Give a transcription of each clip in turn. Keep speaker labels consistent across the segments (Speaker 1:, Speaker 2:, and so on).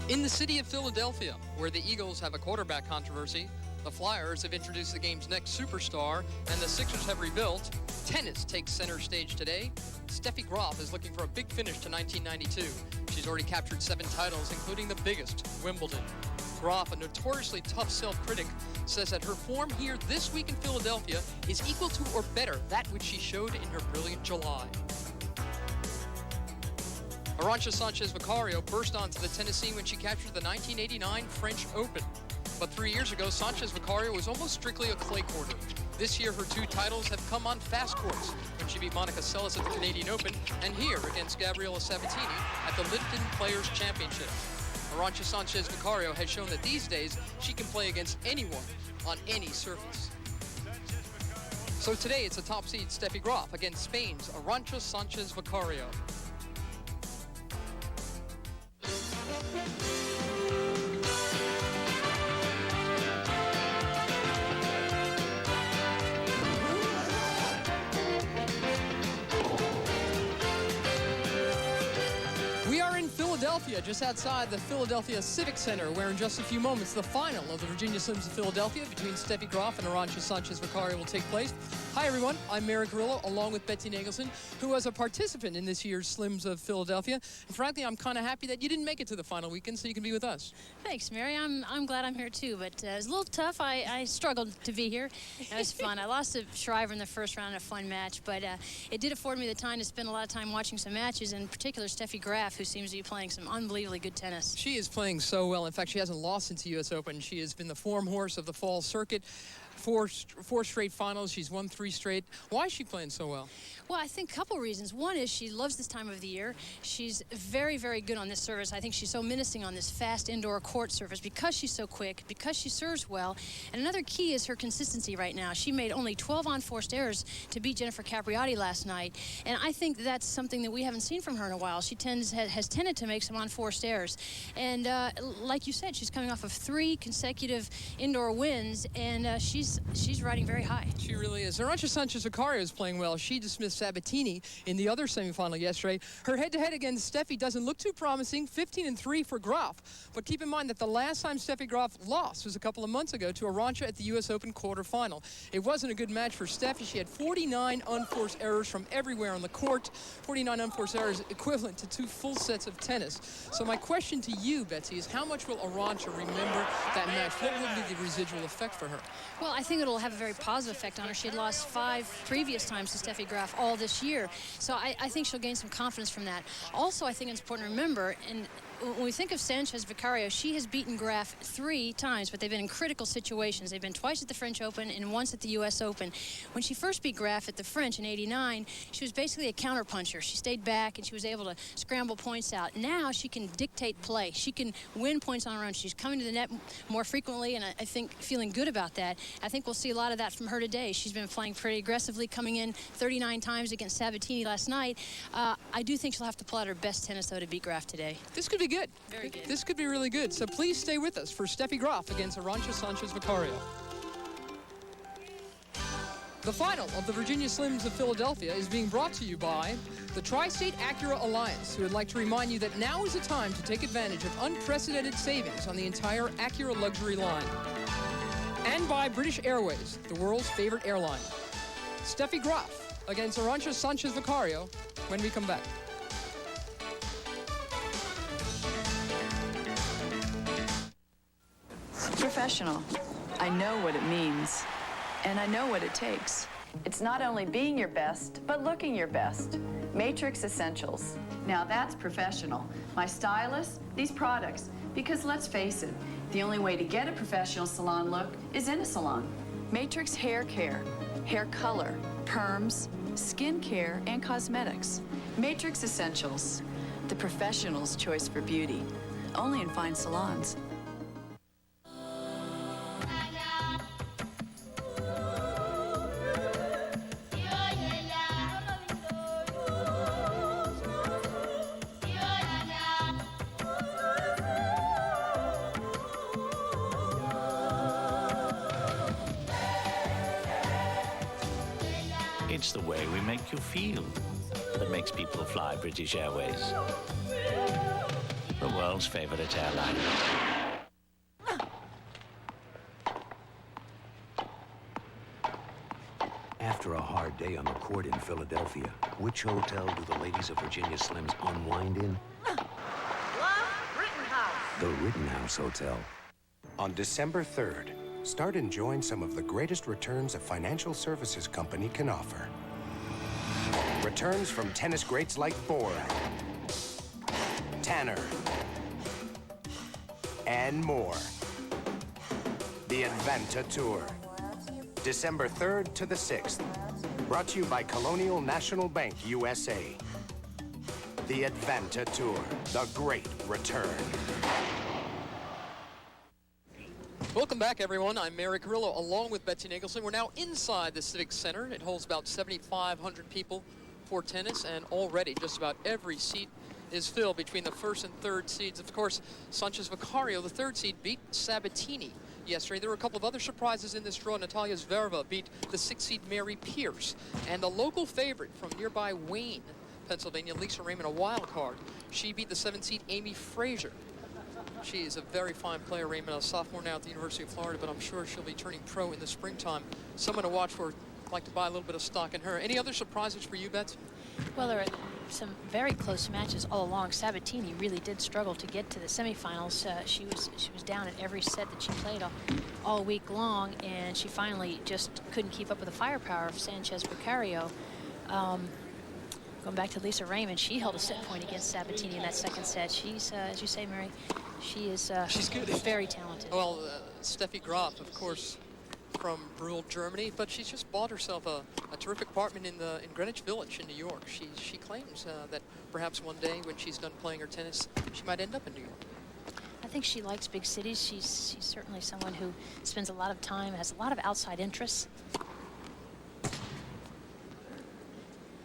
Speaker 1: In the city of Philadelphia, where the Eagles have a quarterback controversy, the Flyers have introduced the game's next superstar, and the Sixers have rebuilt, tennis takes center stage today. Steffi Graf is looking for a big finish to 1992. She's already captured 7 titles, including the biggest, Wimbledon. Graf, a notoriously tough self-critic, says that her form here this week in Philadelphia is equal to or better that which she showed in her brilliant July. Arantxa Sanchez Vicario burst onto the tennis scene when she captured the 1989 French Open. But 3 years ago, Sanchez Vicario was almost strictly a clay courter. This year, her 2 titles have come on fast courts when she beat Monica Seles at the Canadian Open and here against Gabriela Sabatini at the Lipton Players Championship. Arantxa Sanchez Vicario has shown that these days she can play against anyone on any surface. So today, it's a top seed Steffi Graf against Spain's Arantxa Sanchez Vicario. Philadelphia, just outside the Philadelphia Civic Center, where in just a few moments the final of the Virginia Slims of Philadelphia between Steffi Graf and Arantxa Sanchez Vicario will take place. Hi everyone, I'm Mary Grillo, along with Betsy Nagelson, who was a participant in this year's Slims of Philadelphia. And frankly, I'm kind of happy that you didn't make it to the final weekend so you can be with us.
Speaker 2: Thanks, Mary. I'm glad I'm here too, but it was a little tough. I struggled to be here. It was fun. I lost to Shriver in the first round in a fun match, but it did afford me the time to spend a lot of time watching some matches, in particular Steffi Graf, who seems to be playing some unbelievably good tennis.
Speaker 1: She is playing so well. In fact, she hasn't lost since the U.S. Open. She has been the form horse of the fall circuit. Four straight finals. She's won 3 straight. Why is she playing so well?
Speaker 2: Well, I think a couple reasons. One is she loves this time of the year. She's very, very good on this service. I think she's so menacing on this fast indoor court surface because she's so quick, because she serves well. And another key is her consistency right now. She made only 12 unforced errors to beat Jennifer Capriati last night. And I think that's something that we haven't seen from her in a while. She has tended to make some unforced errors. And like you said, she's coming off of 3 consecutive indoor wins, and she's riding very high.
Speaker 1: She really is. Arantxa Sanchez Vicario is playing well. She dismissed Sabatini in the other semifinal yesterday. Her head-to-head against Steffi doesn't look too promising, 15-3 for Graf. But keep in mind that the last time Steffi Graf lost was a couple of months ago to Arantxa at the U.S. Open quarterfinal. It wasn't a good match for Steffi. She had 49 unforced errors from everywhere on the court. 49 unforced errors equivalent to 2 full sets of tennis. So my question to you, Betsy, is how much will Arantxa remember that match? What will be the residual effect for her?
Speaker 2: Well, I think it'll have a very positive effect on her. She had lost 5 previous times to Steffi Graf all this year. So I think she'll gain some confidence from that. Also, I think it's important to remember, and when we think of Sanchez Vicario, she has beaten Graf 3 times, but they've been in critical situations. They've been twice at the French Open and once at the U.S. Open. When she first beat Graf at the French in '89, she was basically a counterpuncher. She stayed back and she was able to scramble points out. Now she can dictate play. She can win points on her own. She's coming to the net more frequently, and I think feeling good about that. I think we'll see a lot of that from her today. She's been playing pretty aggressively, coming in 39 times against Sabatini last night. I do think she'll have to pull out her best tennis, though, to beat Graf today.
Speaker 1: This could be good.
Speaker 2: Very good.
Speaker 1: This could be really good. So please stay with us for Steffi Graf against Arantxa Sanchez Vicario. The final of the Virginia Slims of Philadelphia is being brought to you by the Tri-State Acura Alliance, who would like to remind you that now is the time to take advantage of unprecedented savings on the entire Acura luxury line. And by British Airways, the world's favorite airline. Steffi Graf against Arantxa Sanchez Vicario when we come back.
Speaker 3: Professional. I know what it means, and I know what it takes. It's not only being your best, but looking your best. Matrix Essentials. Now that's professional. My stylist, these products. Because let's face it, the only way to get a professional salon look is in a salon. Matrix Hair Care, hair color, perms, skin care, and cosmetics. Matrix Essentials, the professional's choice for beauty. Only in fine salons.
Speaker 4: It's the way we make you feel that makes people fly British Airways. But well, world's favorite airline.
Speaker 5: After a hard day on the court in Philadelphia, which hotel do the ladies of Virginia Slims unwind in? The Rittenhouse Hotel.
Speaker 6: On December 3rd, start enjoying some of the greatest returns a financial services company can offer. Returns from tennis greats like Borg, Tanner, and more. The Advanta Tour. December 3rd to the 6th. Brought to you by Colonial National Bank, USA. The Advanta Tour. The Great Return.
Speaker 1: Welcome back, everyone. I'm Mary Carrillo, along with Betsy Nicholson. We're now inside the Civic Center. It holds about 7,500 people for tennis, and already just about every seat is filled between the first and third seeds. Of course, Sanchez Vicario, the third seed, beat Sabatini yesterday. There were a couple of other surprises in this draw. Natalia Zvereva beat the 6th seed Mary Pierce, and the local favorite from nearby Wayne, Pennsylvania, Lisa Raymond, a wild card. She beat the 7th seed Amy Frazier. She is a very fine player, Raymond, a sophomore now at the University of Florida, but I'm sure she'll be turning pro in the springtime. Someone to watch for. I'd like to buy a little bit of stock in her. Any other surprises for you, Bets?
Speaker 2: Well, there are some very close matches all along. Sabatini really did struggle to get to the semifinals. She was down at every set that she played all week long, and she finally just couldn't keep up with the firepower of Sanchez Vicario. Going back to Lisa Raymond, she held a set point against Sabatini in that second set. She's, as you say, Mary, she's good. Very talented.
Speaker 1: Well, Steffi Graf, of course, from rural Germany, but she's just bought herself a terrific apartment in Greenwich Village in New York. She claims that perhaps one day when she's done playing her tennis, she might end up in New York.
Speaker 2: I think she likes big cities. She's certainly someone who spends a lot of time, has a lot of outside interests.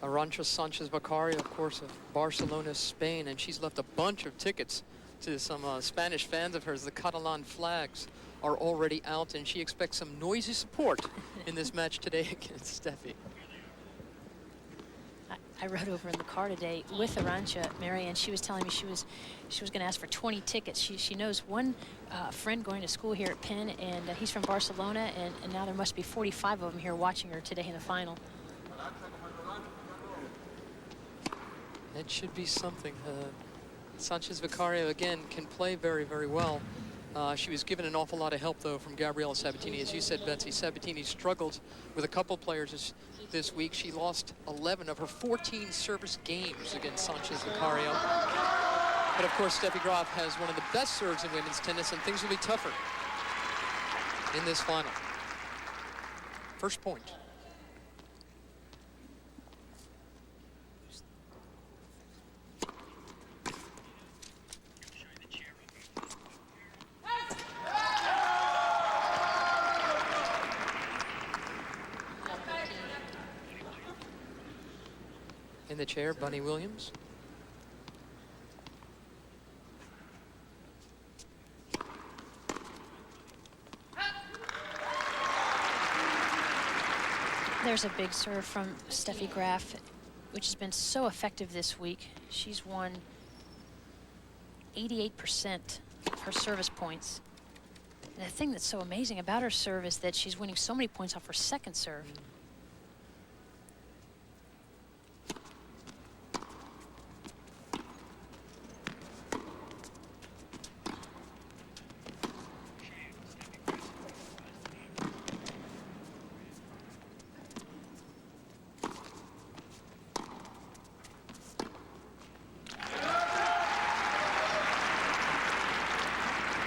Speaker 1: Arantxa Sanchez Vicario, of course, of Barcelona, Spain, and she's left a bunch of tickets to some Spanish fans of hers. The Catalan flags are already out, and she expects some noisy support in this match today against Steffi.
Speaker 2: I rode over in the car today with Arantxa, Mary, and she was telling me she was going to ask for 20 tickets. She knows one friend going to school here at Penn, and he's from Barcelona, and now there must be 45 of them here watching her today in the final.
Speaker 1: It should be something. Sanchez Vicario, again, can play very, very well. She was given an awful lot of help, though, from Gabriela Sabatini. As you said, Betsy, Sabatini struggled with a couple players this week. She lost 11 of her 14 service games against Sanchez Vicario. But, of course, Steffi Graf has one of the best serves in women's tennis, and things will be tougher in this final. First point. In the chair, Bunny Williams.
Speaker 2: There's a big serve from Steffi Graf, which has been so effective this week. She's won 88% of her service points. And the thing that's so amazing about her serve is that she's winning so many points off her second serve.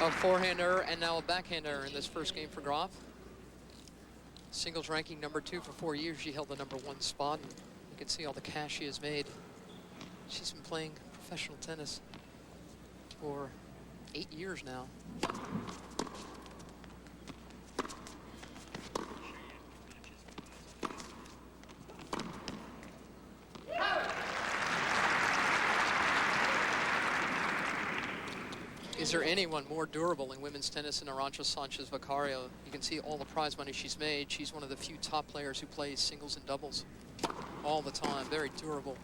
Speaker 1: A forehand error and now a backhand error in this first game for Graf. Singles ranking #2 for 4 years. She held the #1 spot. You can see all the cash she has made. She's been playing professional tennis for 8 years now. Is there anyone more durable in women's tennis than Arantxa Sanchez Vicario? You can see all the prize money she's made. She's one of the few top players who plays singles and doubles all the time. Very durable.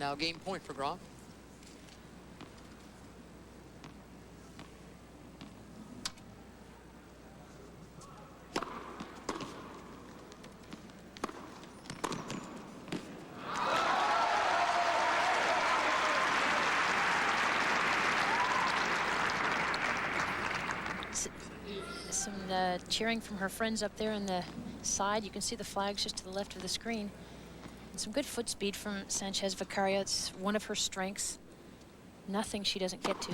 Speaker 1: Now game point for Graf.
Speaker 2: Some cheering from her friends up there on the side. You can see the flags just to the left of the screen. And some good foot speed from Sanchez Vicario. It's one of her strengths. Nothing she doesn't get to.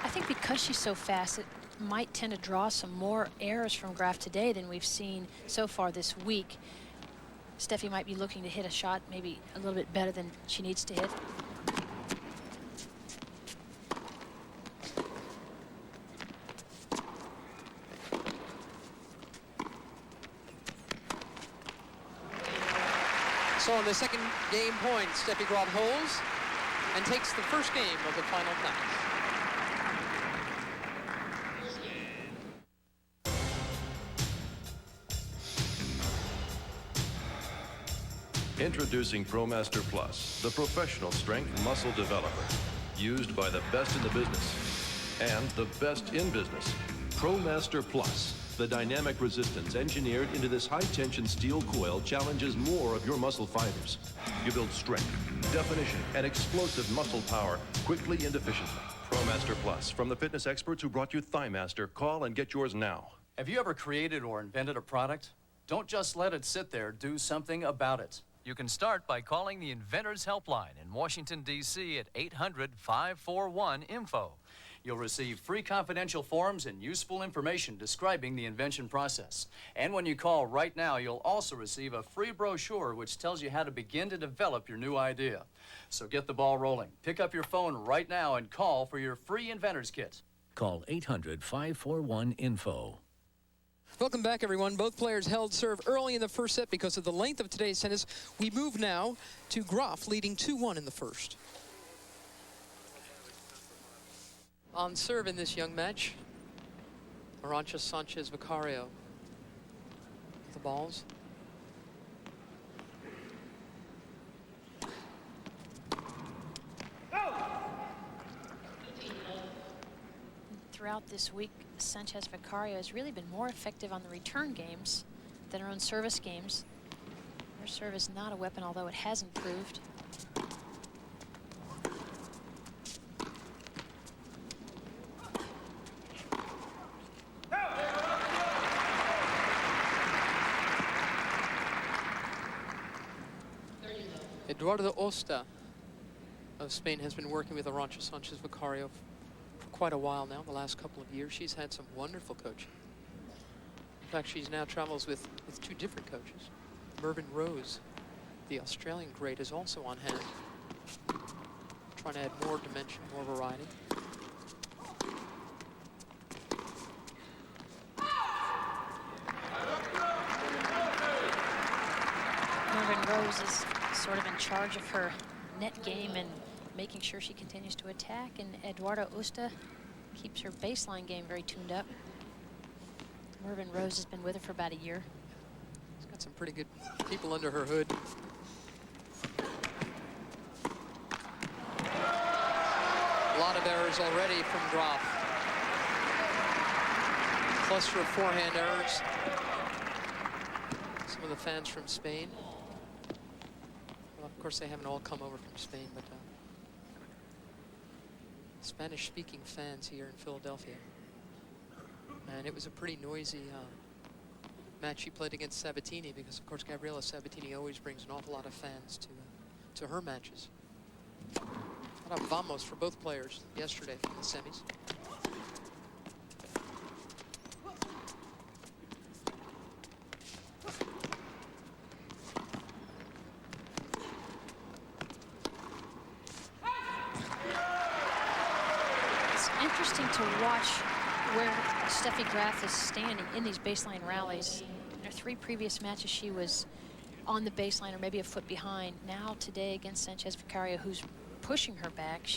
Speaker 2: I think because she's so fast, it might tend to draw some more errors from Graf today than we've seen so far this week. Steffi might be looking to hit a shot maybe a little bit better than she needs to hit.
Speaker 1: So on the second game point, Steffi Graf holds and takes the first game of the final match.
Speaker 4: Introducing ProMaster Plus, the professional strength muscle developer, used by the best in the business and the best in business. ProMaster Plus, the dynamic resistance engineered into this high-tension steel coil, challenges more of your muscle fibers. You build strength, definition, and explosive muscle power quickly and efficiently. ProMaster Plus, from the fitness experts who brought you ThighMaster. Call and get yours now.
Speaker 7: Have you ever created or invented a product? Don't just let it sit there. Do something about it.
Speaker 8: You can start by calling the Inventors Helpline in Washington, D.C. at 800-541-INFO.
Speaker 7: You'll receive free confidential forms and useful information describing the invention process. And when you call right now, you'll also receive a free brochure which tells you how to begin to develop your new idea. So get the ball rolling. Pick up your phone right now and call for your free Inventors Kit.
Speaker 9: Call 800-541-INFO.
Speaker 1: Welcome back, everyone. Both players held serve early in the first set because of the length of today's tennis. We move now to Graf leading 2-1 in the first. On serve in this young match, Arantxa Sanchez Vicario. The balls.
Speaker 2: Throughout this week, Sanchez Vicario has really been more effective on the return games than her own service games. Her serve is not a weapon, although it has improved.
Speaker 1: Eduardo Osta of Spain has been working with Arantxa Sanchez Vicario for quite a while now, the last couple of years. She's had some wonderful coaching. In fact, she now travels with two different coaches. Mervyn Rose, the Australian great, is also on hand, trying to add more dimension, more variety.
Speaker 2: Mervyn Rose is sort of in charge of her net game and making sure she continues to attack, and Eduardo Osta keeps her baseline game very tuned up. Mervyn Rose has been with her for about a year.
Speaker 1: She's got some pretty good people under her hood. A lot of errors already from Graf. Cluster of forehand errors. Some of the fans from Spain. Well, of course, they haven't all come over from Spain, but Spanish-speaking fans here in Philadelphia. And it was a pretty noisy match she played against Sabatini, because, of course, Gabriela Sabatini always brings an awful lot of fans to her matches. A lot of vamos for both players yesterday in the semis.
Speaker 2: Interesting to watch where Steffi Graf is standing in these baseline rallies. In her 3 previous matches, she was on the baseline or maybe a foot behind. Now today against Sanchez Vicario, who's pushing her back,